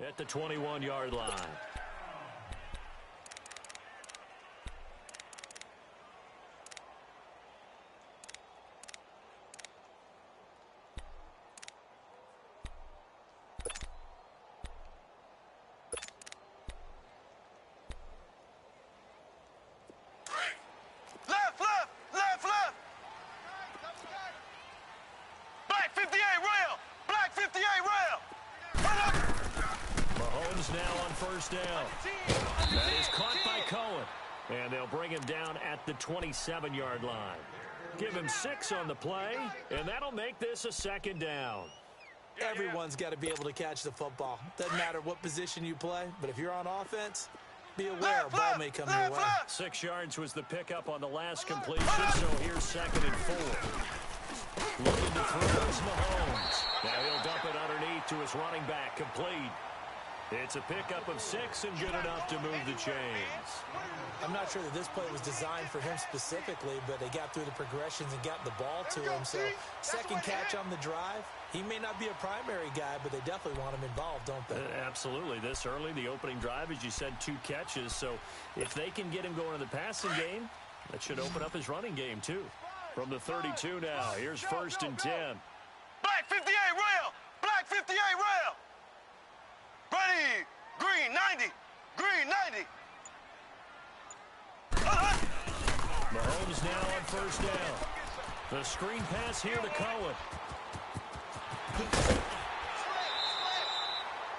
at the 21-yard line. Now on first down. That is caught by Cohen. And they'll bring him down at the 27-yard line. Give him 6 on the play, and that'll make this a second down. Everyone's got to be able to catch the football. Doesn't matter what position you play, but if you're on offense, be aware a ball may come your way. 6 yards was the pickup on the last completion, so here's 2nd and 4. Looking to throw is Mahomes. Now he'll dump it underneath to his running back, complete. It's a pickup of 6 and good enough to move the chains. I'm not sure that this play was designed for him specifically, but they got through the progressions and got the ball to him. So second catch on the drive. He may not be a primary guy, but they definitely want him involved, don't they? Absolutely. This early, the opening drive, as you said, 2 catches. So if they can get him going in the passing game, that should open up his running game too. From the 32 now, here's 1st and 10. Black 58 rail! Black 58 rail! Ready! Green 90! Green 90! Mahomes now on first down. The screen pass here to Cohen.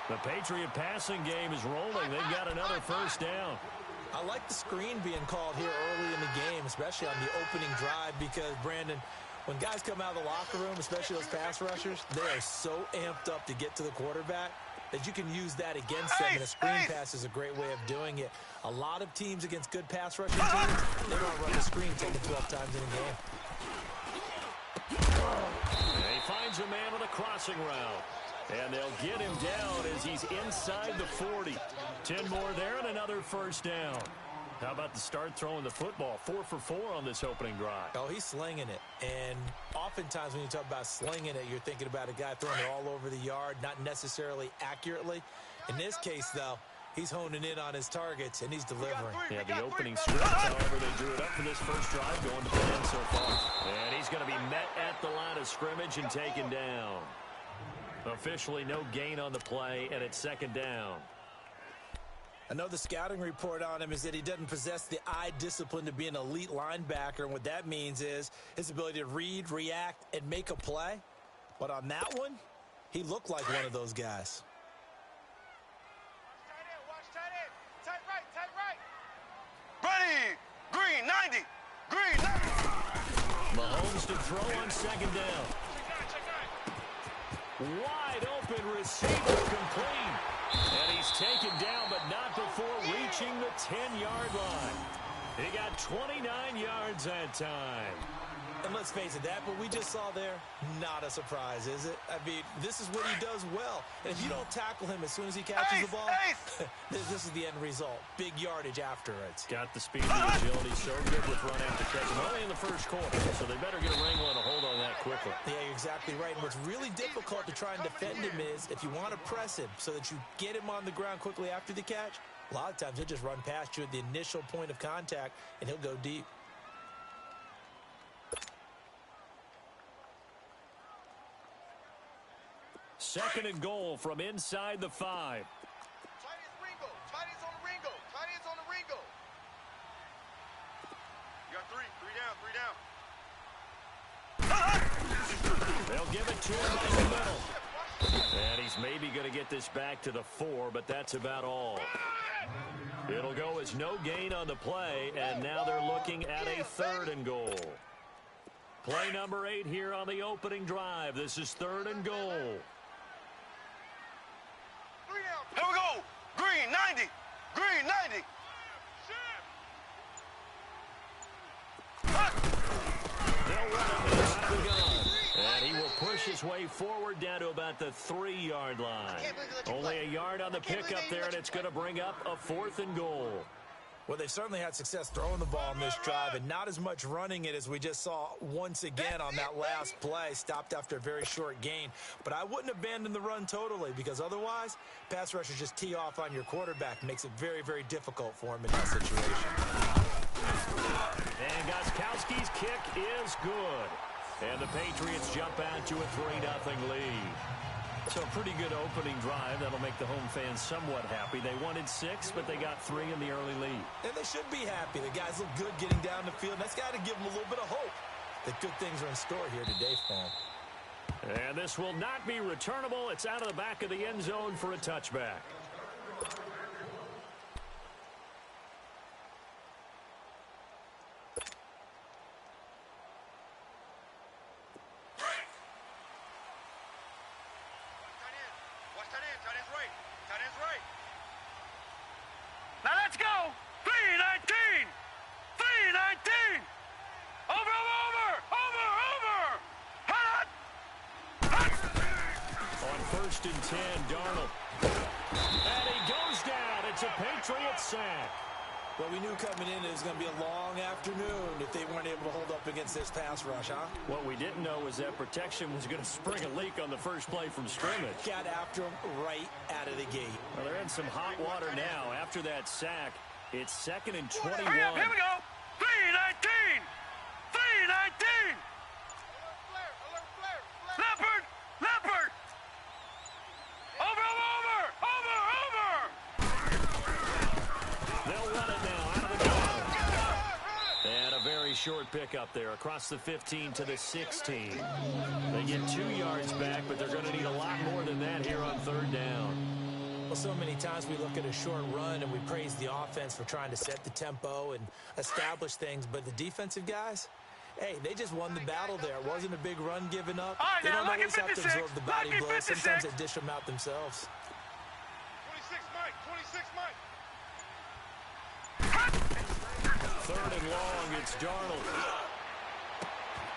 The Patriot passing game is rolling. They've got another first down. I like the screen being called here early in the game, especially on the opening drive, because, Brandon, when guys come out of the locker room, especially those pass rushers, they are so amped up to get to the quarterback that you can use that against them, and a screen pass is a great way of doing it. A lot of teams against good pass rushing teams, they don't run the screen 10 to 12 times in a game. And he finds a man on a crossing route. And they'll get him down as he's inside the 40. 10 more there and another first down. How about the start throwing the football? 4 for 4 on this opening drive. Oh, he's slinging it. And oftentimes when you talk about slinging it, you're thinking about a guy throwing it all over the yard, not necessarily accurately. In this case, though, he's honing in on his targets, and he's delivering. Yeah, the opening script, however, they drew it up for this first drive, going to plan so far. And he's going to be met at the line of scrimmage and taken down. Officially no gain on the play, and it's 2nd down. I know the scouting report on him is that he doesn't possess the eye discipline to be an elite linebacker, and what that means is his ability to read, react, and make a play. But on that one, he looked like one of those guys. Watch tight end. Tight right. Ready! Green 90! Green 90! Mahomes to throw on 2nd down. Wide open receiver, complete. And he's taken down, but not before reaching the 10-yard line. He got 29 yards that time. And let's face it, that what we just saw there, not a surprise, is it? I mean, this is what he does well. And if you don't tackle him as soon as he catches the ball, this is the end result. Big yardage afterwards. Got the speed and the agility, so good with run after catch. And only in the first quarter, so they better get a wrangle and a hold on that quickly. Yeah, you're exactly right. And what's really difficult to try and defend him is if you want to press him so that you get him on the ground quickly after the catch, a lot of times he'll just run past you at the initial point of contact, and he'll go deep. Second and goal from inside the 5. Tight ends Ringo. Tight ends on the Ringo. Tight ends on the Ringo. You got 3. 3 down. They'll give it to him by the middle. And he's maybe going to get this back to the 4, but that's about all. It'll go as no gain on the play, and now they're looking at a 3rd and goal. Play number 8 here on the opening drive. This is 3rd and goal. Here we go. Green 90. Green 90. They'll run him inside the gun. And he will push his way forward down to about the 3-yard line. Only a yard on the pickup there, and it's going to bring up a 4th and goal. Well, they've certainly had success throwing the ball on this drive and not as much running it as we just saw once again on that last play. Stopped after a very short gain. But I wouldn't abandon the run totally because otherwise, pass rushers just tee off on your quarterback. Makes it very, very difficult for him in that situation. And Gostkowski's kick is good. And the Patriots jump out to a 3-0 lead. So a pretty good opening drive. That'll make the home fans somewhat happy. They wanted 6, but they got 3 in the early lead. And they should be happy. The guys look good getting down the field. That's got to give them a little bit of hope that good things are in store here today for them. And this will not be returnable. It's out of the back of the end zone for a touchback. Now let's go! 3-19! 3-19! Over! Hot! On 1st and 10, Darnold. And he goes down. It's a Patriots sack. Well, we knew coming in it was going to be a long afternoon if they weren't able to hold up against this pass rush, huh? What we didn't know was that protection was going to spring a leak on the first play from scrimmage. Got after him right out of the gate. Well, they're in some hot water now. After that sack, it's 2nd and 21. Hurry up, here we go! 3-19! 3-19! Leopard! Over! They'll run it now out of the gun. And a very short pickup there across the 15 to the 16. They get 2 yards back, but they're going to need a lot more than that here on 3rd down. Well, so many times we look at a short run and we praise the offense for trying to set the tempo and establish things, but the defensive guys, hey, they just won the battle there. It wasn't a big run given up. All right, they now, don't always have to 56, absorb the body lucky blows. 56. Sometimes they dish them out themselves. 26 Mike. 3rd and long, it's Darnold.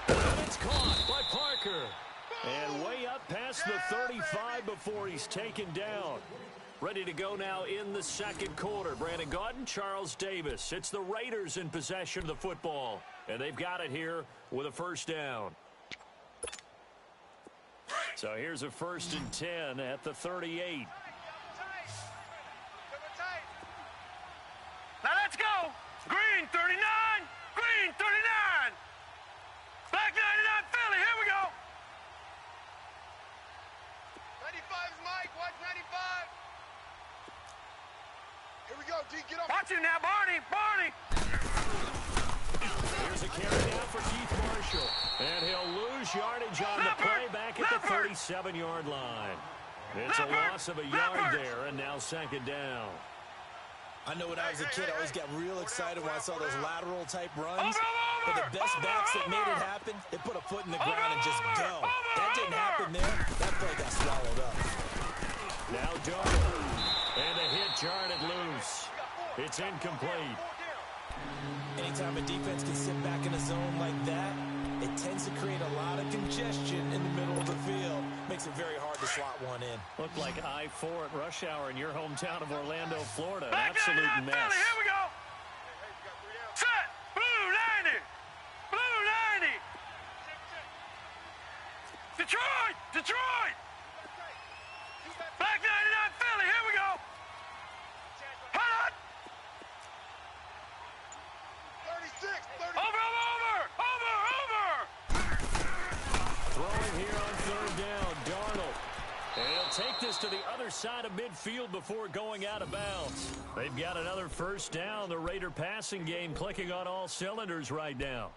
And it's caught by Parker. And way up past the 35 before he's taken down. Ready to go now in the 2nd quarter. Brandon Gaudin, Charles Davis. It's the Raiders in possession of the football. And they've got it here with a 1st down. So here's a 1st and 10 at the 38. Now let's go! Green 39! Green 39! Black 99 Philly, here we go! 95 is Mike. Watch 95. Here we go, D. Get up. Watch him now, Barney! Here's a carry down for Keith Marshall. And he'll lose yardage on the play back at the 37-yard line. It's a loss of a yard there, and now 2nd down. I know when I was a kid, I always got real excited when I saw those lateral-type runs. But the best backs that made it happen, they put a foot in the ground and just go. That didn't happen there. That play got swallowed up. Now Darnold. And a hit jarred it loose. It's incomplete. Anytime a defense can sit back in a zone like that, it tends to create a lot of congestion in the middle of the field. Makes it very hard to slot one in. Looked like I-4 at rush hour in your hometown of Orlando, Florida. An Black absolute 99 mess. Philly, here we go! Set! Blue 90! Blue 90! Detroit! Black 99 Philly, here we go! Hot! 36. Over! Throwing here on 3rd down, Darnold. And he'll take this to the other side of midfield before going out of bounds. They've got another 1st down. The Raider passing game clicking on all cylinders right now.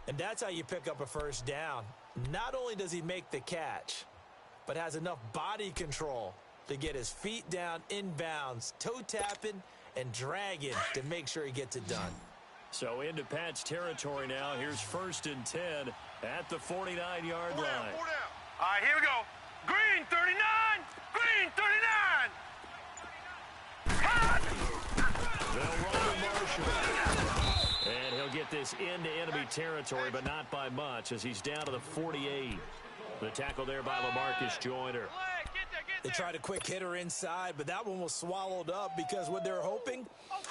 And that's how you pick up a 1st down. Not only does he make the catch, but has enough body control to get his feet down inbounds, toe tapping and dragging to make sure he gets it done. So into Pat's territory now. Here's 1st and 10 at the 49-yard line. All right, here we go. Green 39! Green 39! Hot! They'll run to Marshall. And he'll get this into enemy territory, but not by much as he's down to the 48. The tackle there by LaMarcus Joyner. They tried a quick hitter inside, but that one was swallowed up because what they're hoping,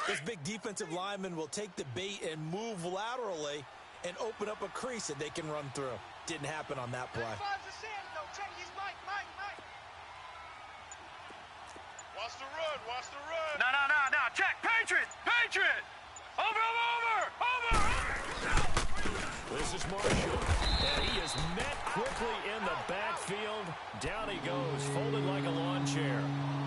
this big defensive lineman will take the bait and move laterally and open up a crease that they can run through. Didn't happen on that play. Watch the run, watch the run. No. Check. Patriot. Over. This is Marshall, and he is met quickly in the backfield. Down he goes, folded like a lawn chair.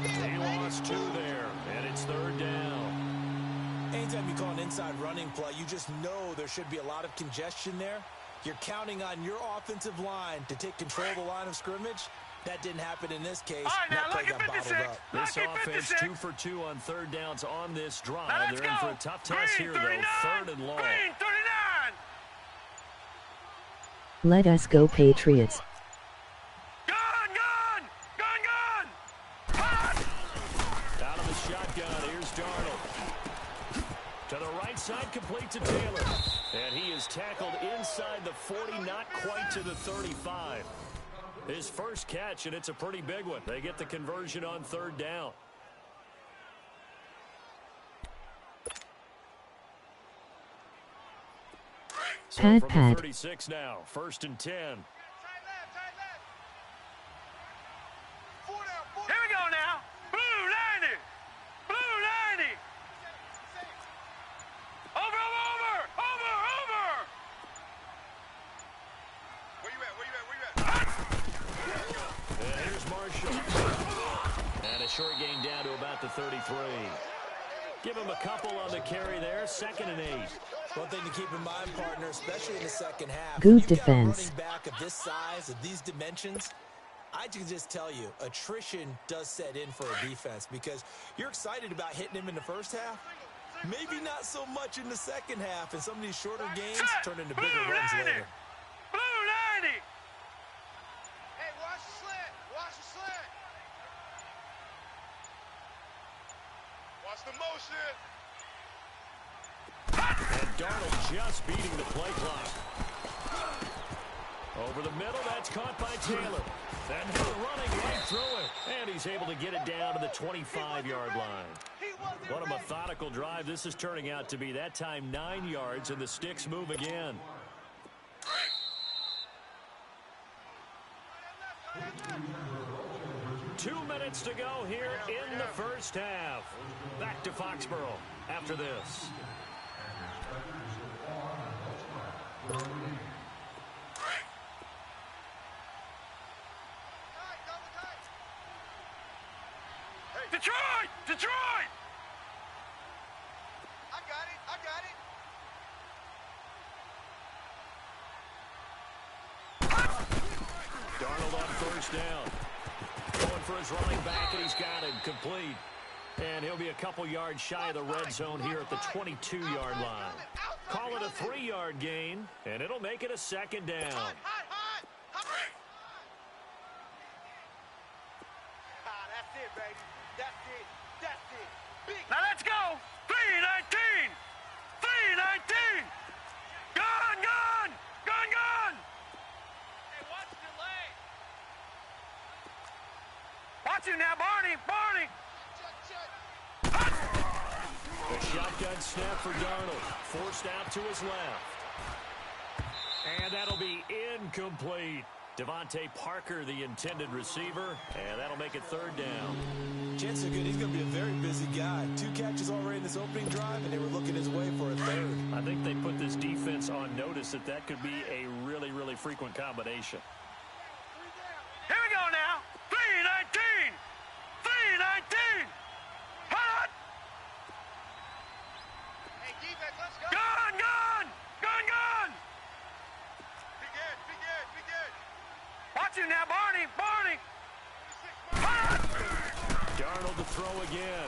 He lost 2 there, and it's 3rd down. Anytime you call an inside running play, you just know there should be a lot of congestion there. You're counting on your offensive line to take control of the line of scrimmage. That didn't happen in this case. All right, now, that play got bottled up. This offense 2 for 2 on 3rd downs on this drive. They're in for a tough test here, though. 3rd and long. Green 39. Let us go Patriots. Gun. Out of the shotgun, here's Darnold. To the right side, complete to Taylor. And he is tackled inside the 40, not quite to the 35. His first catch, and it's a pretty big one. They get the conversion on 3rd down. So from the 36 now, 1st and 10. Tight left. 4 down. Here we go now. Blue 90. Over. Where you at? And here's Marshall. And a short gain down to about the 33. Give him a couple on the carry there. 2nd and 8. One thing to keep in mind, partner, especially in the second half. Good you've defense. Got a running back of this size, of these dimensions. I can just tell you, attrition does set in for a defense because you're excited about hitting him in the first half. Maybe not so much in the second half, and some of these shorter games turn into bigger runs later. Blue 90. Hey, watch the slant. Watch the motion. And Darnold just beating the play clock. Over the middle, that's caught by Taylor. Then running right through it. And he's able to get it down to the 25-yard line. What a methodical drive this is turning out to be. That time 9 yards, and the sticks move again. Two minutes to go here in the first half. Back to Foxborough after this. Detroit! I got it. Darnold on 1st down. Going for his running back, and he's got it complete. And he'll be a couple yards shy of the red zone here at the 22-yard line. Call it a 3-yard gain, and it'll make it a 2nd down. Hot. That's it, baby. That's it. Big. Now let's go! 319! 319! Gun! Hey, watch the leg. Watch him now, Barney! Check. The shotgun snap for Darnold. Forced out to his left. And that'll be incomplete. Devontae Parker, the intended receiver, and that'll make it 3rd down. Chances are good he's going to be a very busy guy. 2 catches already in this opening drive, and they were looking his way for a 3rd. I think they put this defense on notice that could be a really, really frequent combination. Here we go now! 319! 319! Hot! Hey, defense, let's go. Gun! Be good. Watch him now, Barney! Darnold to throw again.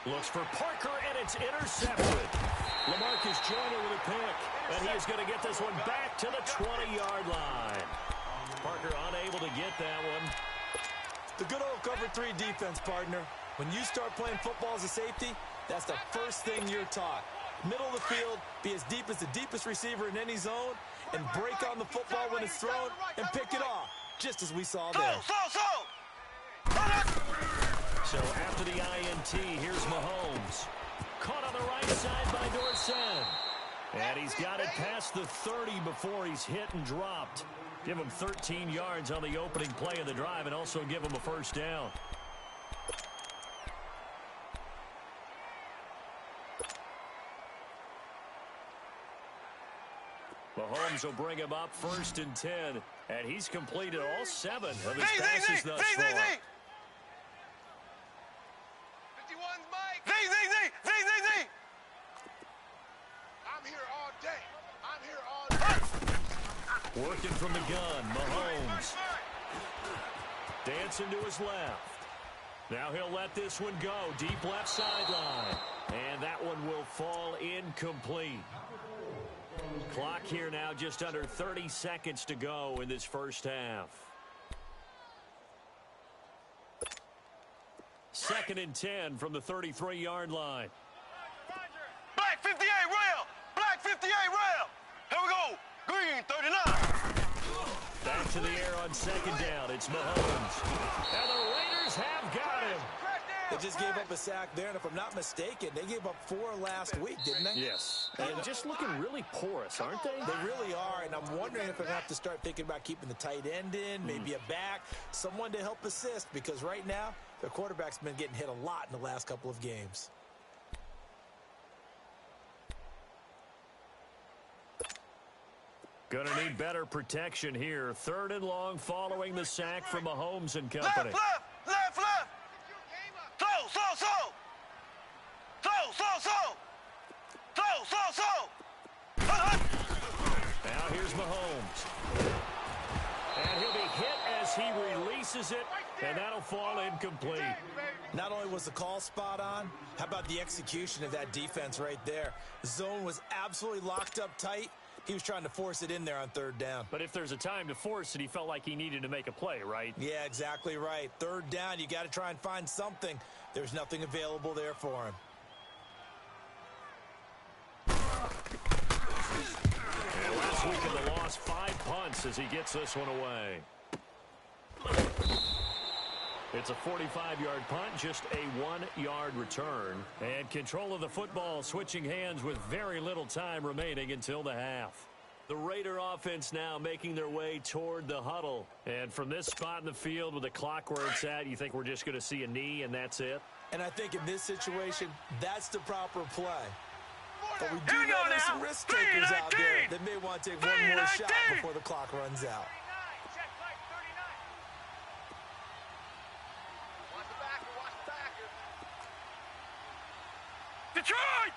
Looks for Parker, and it's intercepted. LaMarcus Joyner with a pick, and he is going to get this one back to the 20-yard line. Parker unable to get that one. The good old cover 3 defense, partner. When you start playing football as a safety, that's the first thing you're taught. Middle of the field, be as deep as the deepest receiver in any zone, and break on the football when it's thrown and pick it off. just as we saw there. So after the INT, here's Mahomes. Caught on the right side by Dorsett. And he's got it past the 30 before he's hit and dropped. Give him 13 yards on the opening play of the drive and also give him a first down. Mahomes will bring him up 1st and 10. And he's completed all 7 of his passes thus far. 51's Mike. I'm here all day. I'm here all day. Working from the gun, Mahomes. Dancing to his left. Now he'll let this one go. Deep left sideline. And that one will fall incomplete. Clock here now just under 30 seconds to go in this first half. 2nd and 10 from the 33-yard line. Black 58 rail. Black 58 rail. Here we go. Green 39. Back to the air on 2nd down. It's Mahomes. And the Raiders have got him. They just gave up a sack there, and if I'm not mistaken, they gave up 4 last week, didn't they? Yes. And just looking really porous, aren't they? They really are, and I'm wondering if they're going to have to start thinking about keeping the tight end in, maybe a back, someone to help assist, because right now, their quarterback's been getting hit a lot in the last couple of games. Going to need better protection here. 3rd and long following the sack from Mahomes and company. Left. Now here's Mahomes. And he'll be hit as he releases it, and that'll fall incomplete. Not only was the call spot on, how about the execution of that defense right there? The zone was absolutely locked up tight. He was trying to force it in there on 3rd down. But if there's a time to force it, he felt like he needed to make a play, right? Yeah, exactly right. 3rd down, you got to try and find something. There's nothing available there for him. And last week in the loss, 5 punts as he gets this one away. It's a 45-yard punt, just a 1-yard return. And control of the football switching hands with very little time remaining until the half. The Raider offense now making their way toward the huddle. And from this spot in the field with the clock where it's at, you think we're just going to see a knee and that's it? And I think in this situation, that's the proper play. But we do Here we know go there's now. some risk takers out there 3-19. that may want to take one more shot 3-19. before the clock runs out. Watch the backer. Watch the backer. Detroit!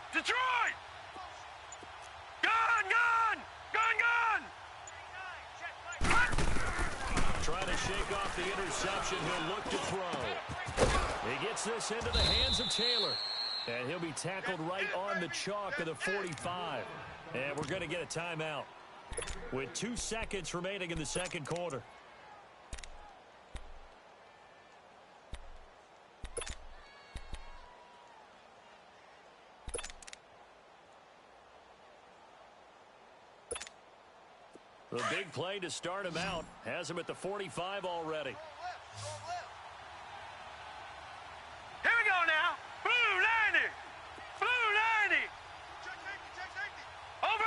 Gun! Trying to shake off the interception. He'll look to throw. He gets this into the hands of Taylor. And he'll be tackled right on the chalk of the 45. And we're going to get a timeout with 2 seconds remaining in the second quarter. The big play to start him out has him at the 45 already. Here we go now. Blue 90. Check safety. Over.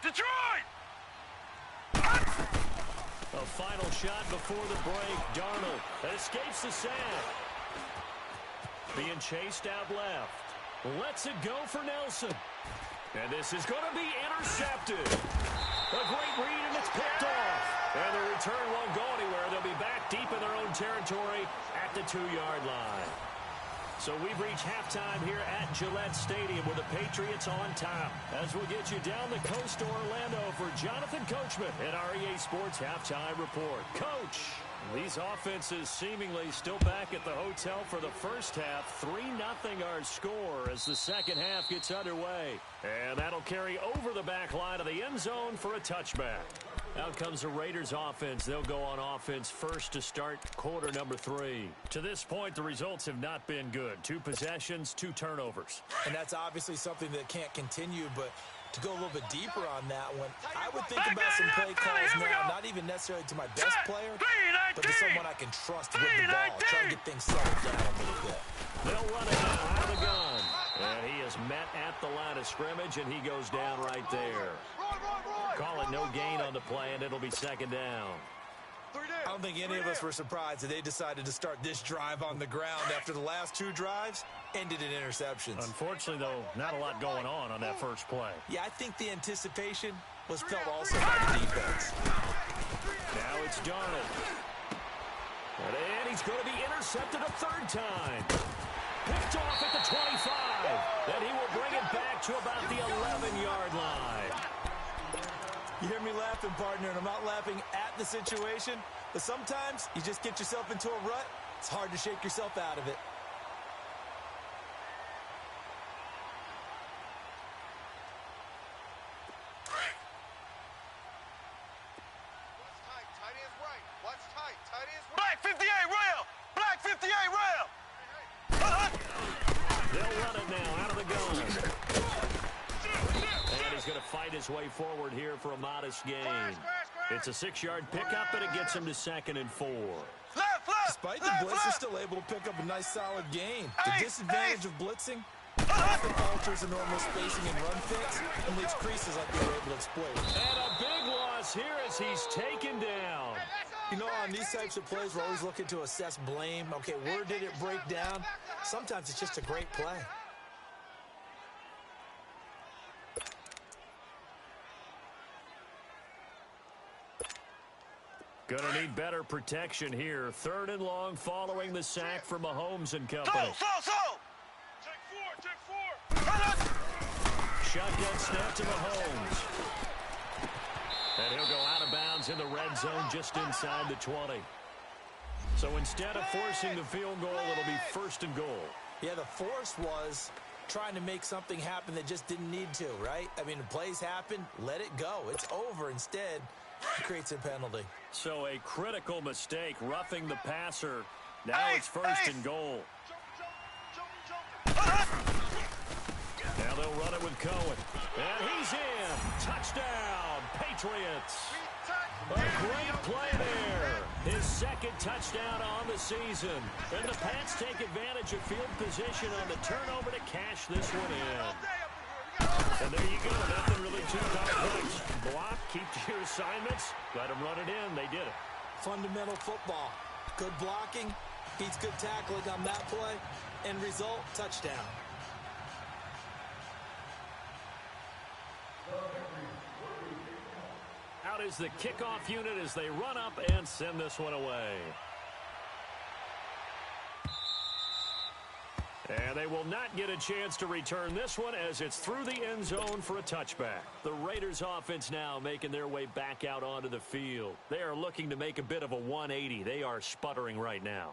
Detroit! A final shot before the break. Darnold escapes the sack. Being chased out left. Lets it go for Nelson. And this is going to be intercepted. A great read, and it's picked off. And the return won't go anywhere. They'll be back deep in their own territory at the 2-yard line. So we've reached halftime here at Gillette Stadium with the Patriots on top. As we'll get you down the coast to Orlando for Jonathan Coachman at our EA Sports Halftime Report. Coach, these offenses seemingly still back at the hotel for the first half. 3-0 our score as the second half gets underway. And that'll carry over the back line of the end zone for a touchback. Out comes the Raiders offense. They'll go on offense first to start quarter number 3. To this point, the results have not been good. 2 possessions, 2 turnovers. And that's obviously something that can't continue, but To go a little bit deeper on that one, I would think about some play calls now, not even necessarily to my best player, but to someone I can trust with the ball. Try to get things settled down a little bit. They'll run it now out of the gun. And he is met at the line of scrimmage, and he goes down right there. Call it no gain on the play, and it'll be second down. I don't think any of us were surprised that they decided to start this drive on the ground after the last two drives ended in interceptions. Unfortunately, though, not a lot going on that first play. Yeah, I think the anticipation was felt also by the defense. Now it's Darnold. And he's going to be intercepted a third time. Picked off at the 25. Then he will bring it back to about the 11-yard line. You hear me laughing, partner, and I'm not laughing at the situation, but sometimes you just get yourself into a rut. It's hard to shake yourself out of it. Black 58 rail! Black 58 rail! They'll run it now out of the gun. And he's going to fight his way forward here for a modest gain. It's a 6-yard pickup, and it gets him to 2nd and 4. Left, Despite the blitz, they're still able to pick up a nice, solid gain. The disadvantage of blitzing often alters the normal spacing and run fits and leaves creases like they were able to exploit. And a big loss here as he's taken down. You know, on these types of plays, we're always looking to assess blame. Okay, where did it break down? Sometimes it's just a great play. Gonna need better protection here. 3rd and long following the sack from Mahomes and company. Take four. Shotgun snap to Mahomes. And he'll go out of bounds in the red zone just inside the 20. So instead of forcing the field goal, it'll be 1st and goal. Yeah, the force was trying to make something happen that just didn't need to, right? I mean, the plays happen, let it go. It's over. Instead, it creates a penalty. So a critical mistake, roughing the passer. Now it's 1st and goal. Now they'll run it with Cohen. And he's in. Touchdown, Patriots. A great play there. His 2nd touchdown on the season. And the Pats take advantage of field position on the turnover to cash this one in. And there you go. Nothing really too complex. Block, keep to your assignments. Let them run it in. They did it. Fundamental football. Good blocking, beats good tackling on that play. End result, touchdown. Out is the kickoff unit as they run up and send this one away. And they will not get a chance to return this one as it's through the end zone for a touchback. The Raiders offense now making their way back out onto the field. They are looking to make a bit of a 180. They are sputtering right now.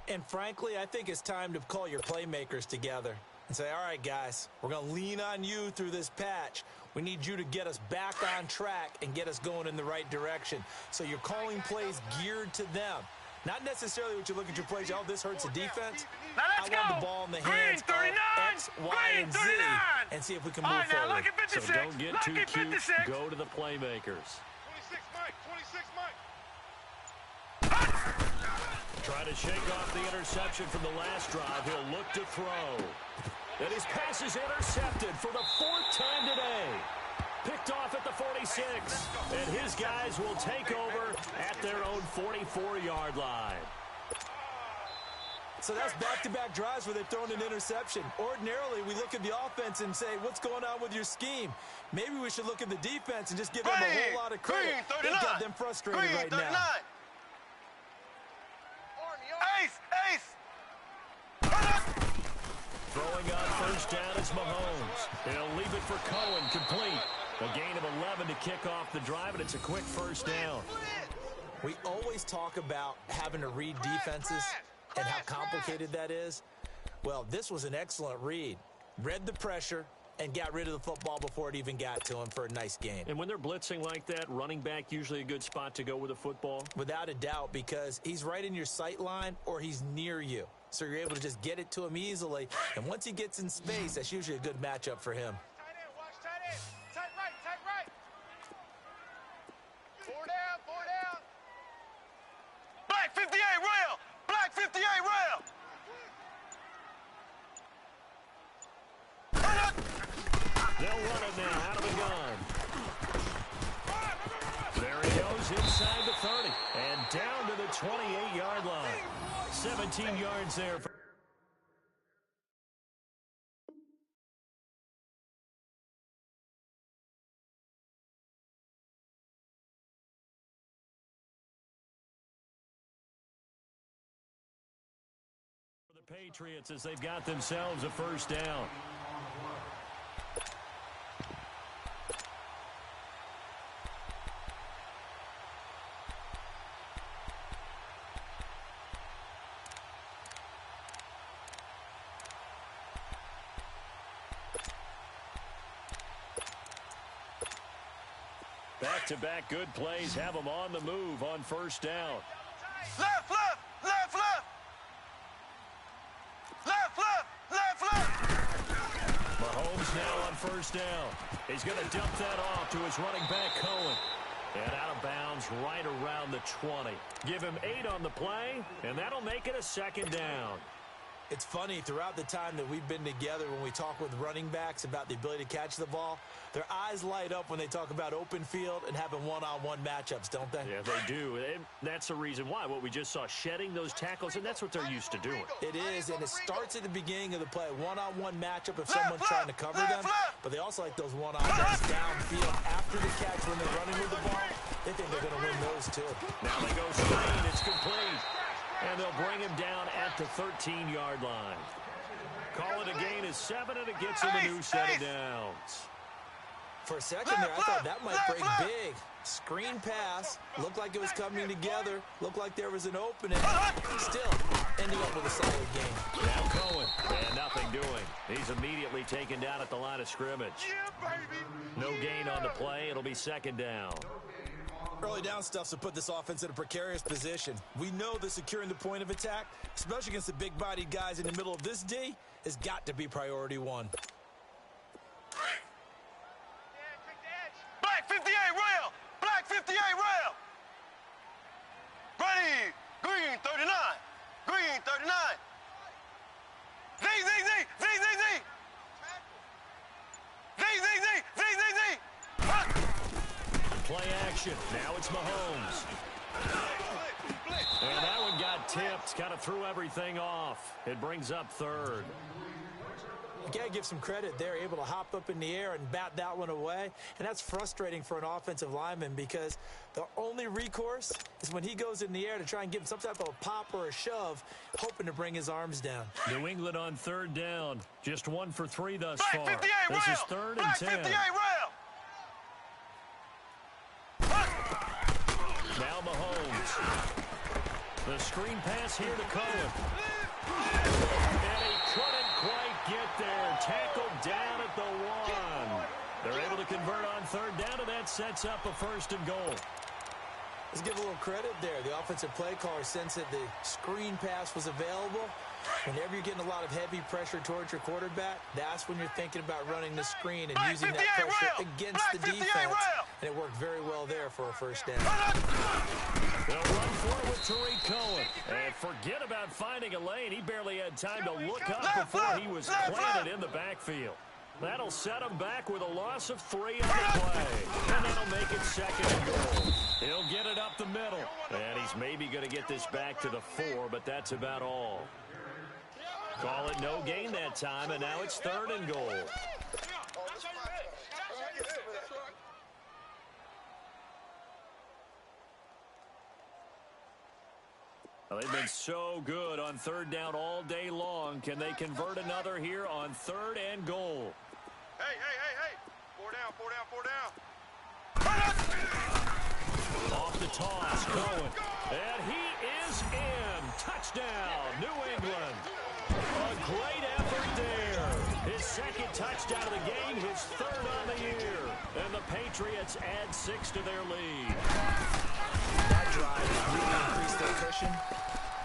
And frankly, I think it's time to call your playmakers together and say, all right, guys, we're going to lean on you through this patch. We need you to get us back on track and get us going in the right direction. So you're calling plays geared to them. Not necessarily what you look at your plays, oh, this hurts the defense. I want the ball in the hands of X, Y, and Z and see if we can move forward. So don't get too cute. Go to the playmakers. 26 Mike. Try to shake off the interception from the last drive. He'll look to throw. And his pass is intercepted for the 4th time today. Picked off at the 46. And his guys will take over at their own 44-yard line. So that's back-to-back drives where they've thrown an interception. Ordinarily, we look at the offense and say, what's going on with your scheme? Maybe we should look at the defense and just give them a whole lot of credit. They've got them frustrated right now. Ace! Throwing on 1st down is Mahomes. He'll leave it for Cohen, complete. A gain of 11 to kick off the drive, and it's a quick 1st down. We always talk about having to read defenses and how complicated that is. Well, this was an excellent read. Read the pressure and got rid of the football before it even got to him for a nice gain. And when they're blitzing like that, running back usually a good spot to go with the football? Without a doubt, because he's right in your sight line or he's near you. So you're able to just get it to him easily. And once he gets in space, that's usually a good matchup for him. Watch tight end. They'll run it now out of the gun. There he goes inside the 30 and down to the 28-yard line. 17 yards there. The Patriots as they've got themselves a first down. Back-to-back good plays have them on the move on first down. Left, left, left, left. Left, left, left, left. Mahomes now on first down. He's going to dump that off to his running back, Cohen. And out of bounds right around the 20. Give him 8 on the play, and that'll make it a second down. It's funny, throughout the time that we've been together, when we talk with running backs about the ability to catch the ball, their eyes light up when they talk about open field and having one-on-one matchups, don't they? Yeah, they do. And that's the reason why. What we just saw, shedding those tackles, and that's what they're used to doing. It is, and it starts at the beginning of the play. One-on-one matchup if someone's trying to cover them, but they also like those one-on-ones downfield after the catch when they're running with the ball. They think they're going to win those, too. Now they go screen. It's complete. And they'll bring him down at the 13-yard line. Call it a gain of 7, and it gets him a new set of downs. For a second there, I thought that might break big. Screen pass. Looked like it was coming together. Looked like there was an opening. Still, ending up with a solid game. Now Cohen. And nothing doing. He's immediately taken down at the line of scrimmage. No gain on the play. It'll be second down. Early down stuff's to put this offense in a precarious position. We know that securing the point of attack, especially against the big-bodied guys in the middle of this D, has got to be priority one. Black 58 rail! Black 58 rail! Ready! Green 39! Green 39! Z, Z, Z! Z, Z, Z! Z, Z, Z! Z, Z, Z! Play action. Now it's Mahomes. And that one got tipped. Kind of threw everything off. It brings up third. You got to give some credit there, able to hop up in the air and bat that one away. And that's frustrating for an offensive lineman because the only recourse is when he goes in the air to try and give him some type of a pop or a shove, hoping to bring his arms down. New England on third down. Just 1 for 3 thus Black far. 58 This rail! is third and Black 10. 58 rail! Now Mahomes. The screen pass here to Cohen. And he couldn't quite get there. Tackled down at the 1. They're able to convert on third down, and that sets up a first and goal. Let's give a little credit there. The offensive play caller sensed that the screen pass was available. Whenever you're getting a lot of heavy pressure towards your quarterback, that's when you're thinking about running the screen and using that pressure against the defense. And it worked very well there for a first down. They'll run for it with Tariq Cohen. And forget about finding a lane. He barely had time to look up before he was planted in the backfield. That'll set him back with a loss of 3 on the play. And that'll make it second and goal. He'll get it up the middle. And he's maybe going to get this back to the 4, but that's about all. Call it no gain that time, and now it's third and goal. Well, they've been so good on third down all day long. Can they convert another here on third and goal? Hey, hey, hey, hey! 4 down, 4 down, 4 down! Off the toss, Cohen. And he is in. Touchdown, New England. A great effort there. His second touchdown of the game, his third on the year. And the Patriots add 6 to their lead. That drive really increased their cushion.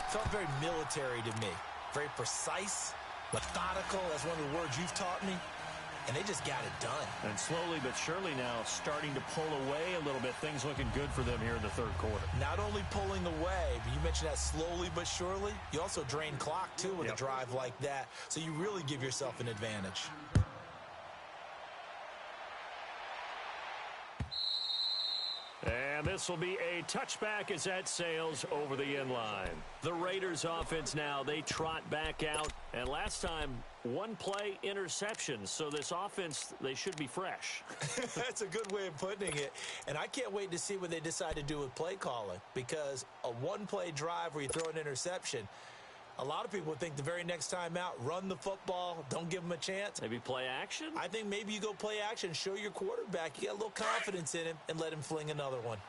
Felt very military to me. Very precise, methodical. That's one of the words you've taught me. And they just got it done. And slowly but surely now starting to pull away a little bit. Things looking good for them here in the third quarter. Not only pulling away, but you mentioned that slowly but surely. You also drain clock, too, with a drive like that. So you really give yourself an advantage. And this will be a touchback as that sails over the end line. The Raiders offense now, they trot back out. And last time, one play interception. So this offense, they should be fresh. That's a good way of putting it. And I can't wait to see what they decide to do with play calling. Because a one-play drive where you throw an interception, a lot of people think the very next time out, run the football, don't give them a chance. Maybe play action? I think maybe you go play action, show your quarterback, you got a little confidence in him, and let him fling another one.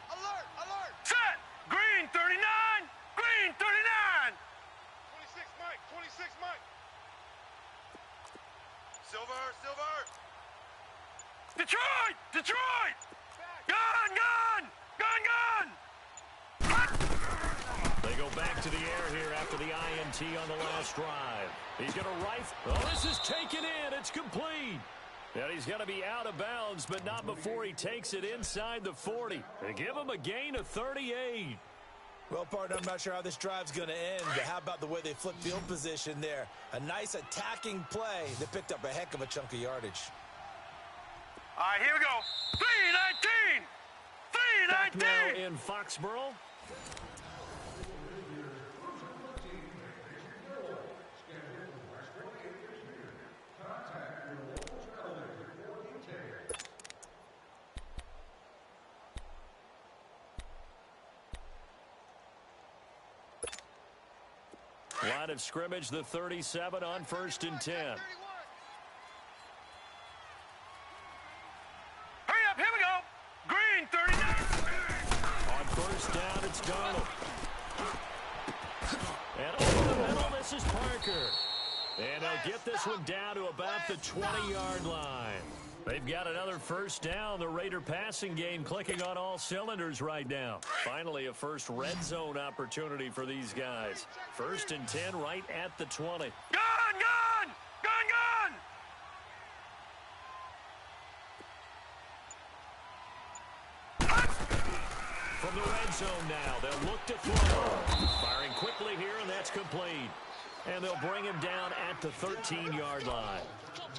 Alert! Alert! Set! Green 39! Green 39! 26 Mike! 26 Mike! Silver! Silver! Detroit! Detroit! Gun! Gun! Gun! Gun! They go back to the air here after the INT on the last drive. He's going to rifle. Oh, this is taken in. It's complete. And he's going to be out of bounds, but not before he takes it inside the 40. They give him a gain of 38. Well, partner, I'm not sure how this drive's going to end, but how about the way they flipped field position there? A nice attacking play that picked up a heck of a chunk of yardage. All right, here we go. 319! Back 319! now in Foxborough. Line of scrimmage, the 37 on 1st and 10. Hurry up, here we go. Green 39! On 1st down, it's Darnold. And over the middle, this is Parker. And they'll get this one down to about the 20-yard line. They've got another 1st down. The Raider passing game clicking on all cylinders right now. Finally, a first red zone opportunity for these guys. 1st and 10 right at the 20. Gun! Gun! Gun! Gun! From the red zone now, they'll look to throw. Firing quickly here, and that's complete. And they'll bring him down at the 13-yard line.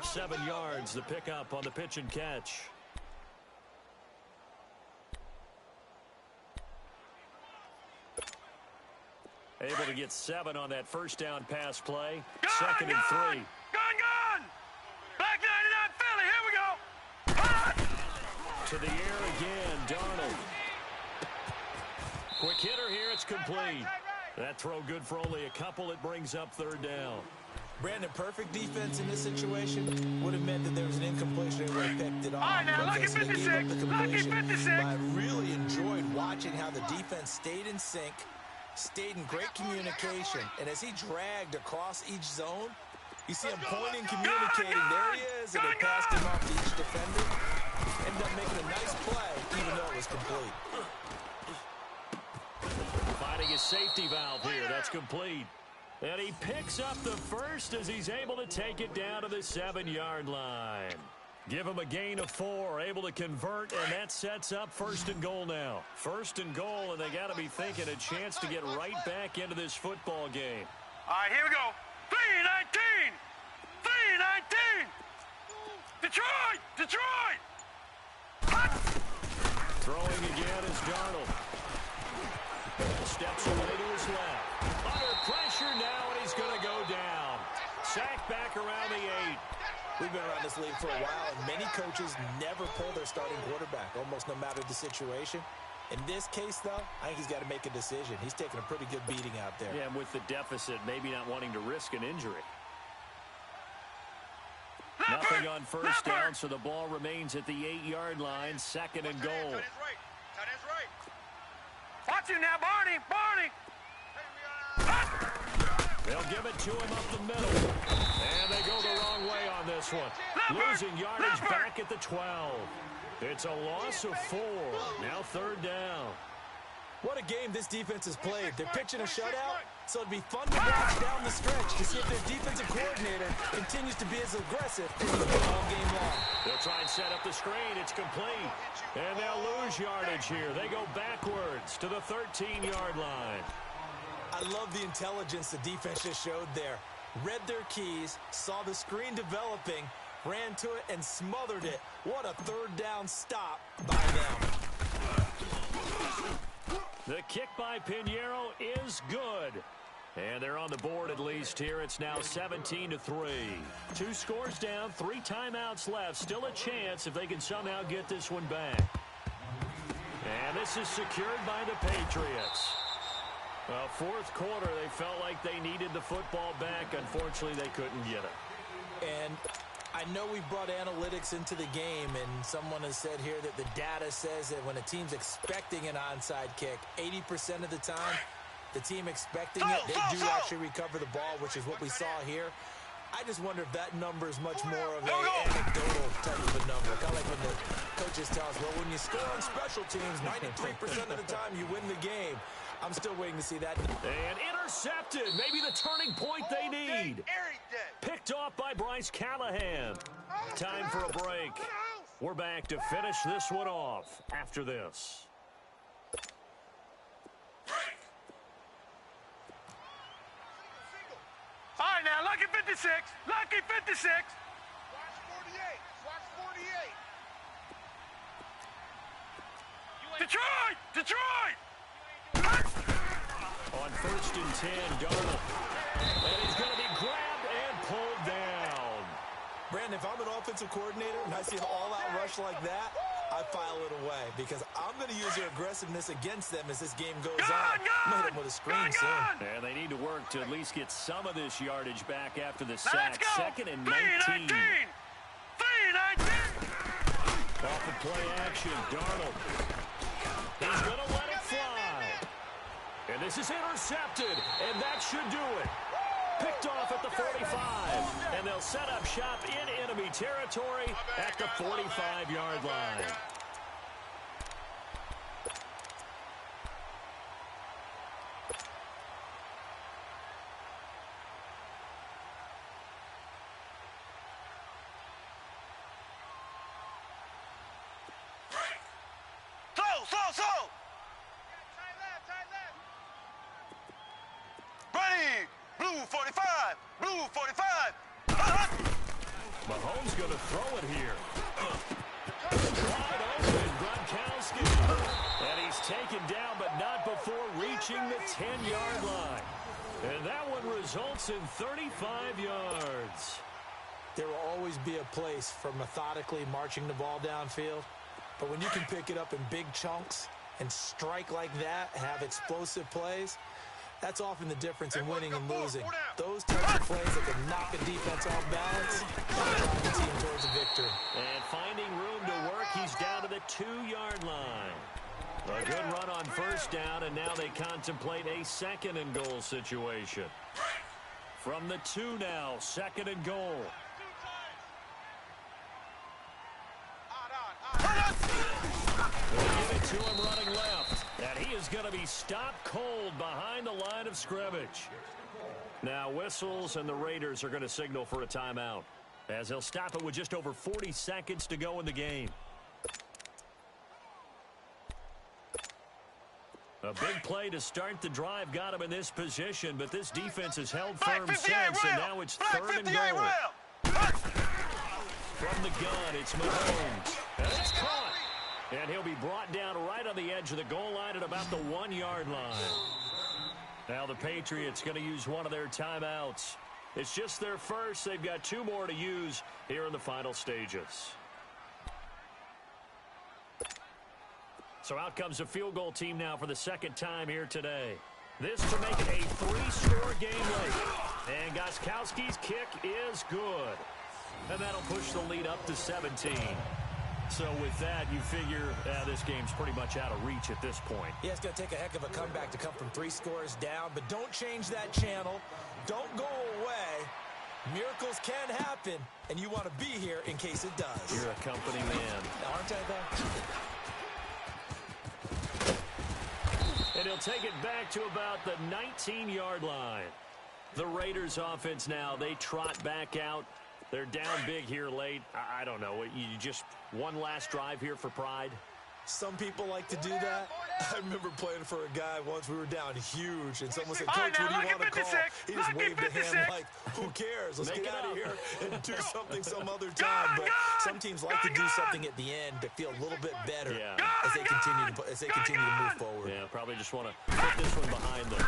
7 yards, the pickup on the pitch and catch. Able to get 7 on that 1st down pass play. Gun! 2nd and 3. Gun! Gun! Black 99 Philly, here we go. Hot! To the air again, Darnold. Quick hitter here, it's complete. That throw good for only a couple. It brings up 3rd down. Brandon, perfect defense in this situation would have meant that there was an incompletion and would have picked it off. All right, now, lucky so they gave up 56, the lucky completion. 56. But I really enjoyed watching how the defense stayed in sync, stayed in great communication, and as he dragged across each zone, you see him pointing, communicating. There he is, and they passed him off to each defender. Ended up making a nice play, even though it was complete. Finding his safety valve here. That's complete. And he picks up the 1st as he's able to take it down to the 7-yard line. Give him a gain of 4, able to convert, and that sets up 1st and goal now. 1st and goal, and they got to be thinking a chance to get right back into this football game. All right, here we go. 319! 319! Detroit! Detroit! Hot! Throwing again is Darnold. Steps away to his left. Under pressure now, and he's going to go down. Sacked back around the 8. We've been around this league for a while, and many coaches never pull their starting quarterback, almost no matter the situation. In this case, though, I think he's got to make a decision. He's taking a pretty good beating out there. Yeah, and with the deficit, maybe not wanting to risk an injury. Nothing on 1st down, so the ball remains at the 8-yard line, 2nd and goal. Tight end's right. Tight end's right. Watch him now, Barney! Barney! They'll give it to him up the middle. And they go the wrong way on this one. Losing yardage back at the 12. It's a loss of 4. Now 3rd down. What a game this defense has played. They're pitching a shutout, so it'd be fun to watch down the stretch to see if their defensive coordinator continues to be as aggressive all game long. They'll try and set up the screen. It's complete. And they'll lose yardage here. They go backwards to the 13-yard line. I love the intelligence the defense just showed there. Read their keys, saw the screen developing, ran to it and smothered it. What a third down stop by them. The kick by Pinheiro is good. And they're on the board at least here. It's now 17-3. 2 scores down, 3 timeouts left. Still a chance if they can somehow get this one back. And this is secured by the Patriots. Well, fourth quarter, they felt like they needed the football back. Unfortunately, they couldn't get it. And I know we brought analytics into the game, and someone has said here that the data says that when a team's expecting an onside kick, 80% of the time, the team expecting it, they do actually recover the ball, which is what we saw here. I just wonder if that number is much more of an anecdotal type of a number. Kind of like when the coaches tell us, well, when you score on special teams, 93% of the time you win the game. I'm still waiting to see that. And intercepted. Maybe the turning point they need. Picked off by Bryce Callahan. Time for a break. We're back to finish this one off after this. All right, now, lucky 56. Lucky 56. Watch 48. Watch 48. Detroit! Detroit! On 1st and 10, Darnold. And he's going to be grabbed and pulled down. Brandon, if I'm an offensive coordinator and I see an all-out rush like that, I file it away because I'm going to use their aggressiveness against them as this game goes on. I'm going to hit them with a screen soon. And they need to work to at least get some of this yardage back after the sack. 2nd and 19. 3-19. Off of play action, Darnold. He's going to let it fly. And this is intercepted, and that should do it. Picked off at the 45, and they'll set up shop in enemy territory at the 45-yard line. Slow! Ready! Blue 45! Blue 45! Mahomes going to throw it here. Wide open, Gronkowski. And he's taken down, but not before reaching the 10-yard line. And that one results in 35 yards. There will always be a place for methodically marching the ball downfield. But when you can pick it up in big chunks and strike like that, have explosive plays, that's often the difference in winning and losing. Those types of plays that can knock a defense off balance and drive the team towards a victory. And finding room to work, he's down to the 2-yard line. A good run on 1st down, and now they contemplate a 2nd and goal situation. From the 2 now, 2nd and goal. They give it to him running left. And he is going to be stopped cold behind the line of scrimmage. Now whistles, and the Raiders are going to signal for a timeout, as they'll stop it with just over 40 seconds to go in the game. A big play to start the drive got him in this position, but this defense has held firm since, and now it's 3rd and goal. From the gun, it's Mahomes. And it's caught. And he'll be brought down right on the edge of the goal line at about the 1-yard line. Now the Patriots going to use one of their timeouts. It's just their first. They've got 2 more to use here in the final stages. So out comes a field goal team now for the 2nd time here today. This to make it a 3-score game late. And Gostkowski's kick is good. And that'll push the lead up to 17. So with that, you figure this game's pretty much out of reach at this point. Yeah, it's going to take a heck of a comeback to come from 3 scores down, but don't change that channel. Don't go away. Miracles can happen, and you want to be here in case it does. You're a company man. Aren't I, though? And he'll take it back to about the 19-yard line. The Raiders offense now, they trot back out. They're down big here late. I don't know. You just one last drive here for pride? Some people like to do that. I remember playing for a guy once. We were down huge, and someone said, "Coach, what do you want to call?" He just waved a hand like, "Who cares? Let's get out of here and do something some other time." But some teams like to do something at the end to feel a little bit better as they continue to move forward. Yeah, probably just want to put this one behind them.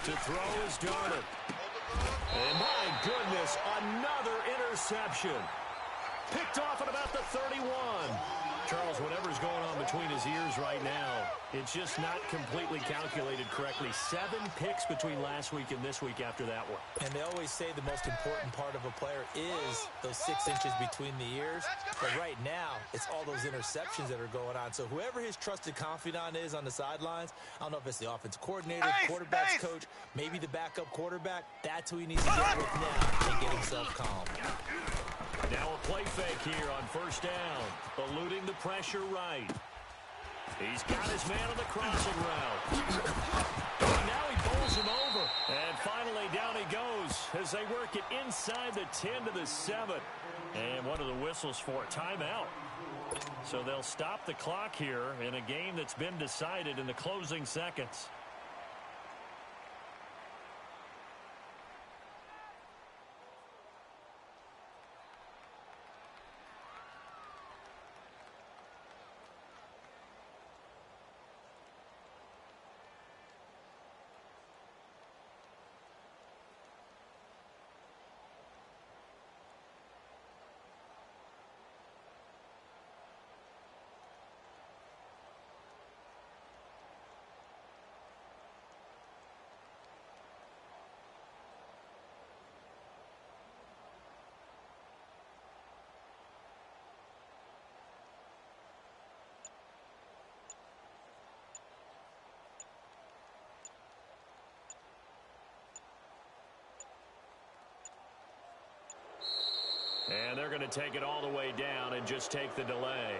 To throw is Darnold. And my goodness, another interception. Picked off at about the 31. Charles, whatever's going on between his ears right now, it's just not completely calculated correctly. 7 picks between last week and this week after that one. And they always say the most important part of a player is those 6 inches between the ears. But right now, it's all those interceptions that are going on. So whoever his trusted confidant is on the sidelines, I don't know if it's the offensive coordinator, quarterback's coach, maybe the backup quarterback, that's who he needs to get with now and get himself calm. Now a play fake here on first down, eluding the pressure right. He's got his man on the crossing route. And now he bowls him over. And finally down he goes as they work it inside the 10 to the 7. And one of the whistles for a timeout. So they'll stop the clock here in a game that's been decided in the closing seconds. And they're going to take it all the way down and just take the delay.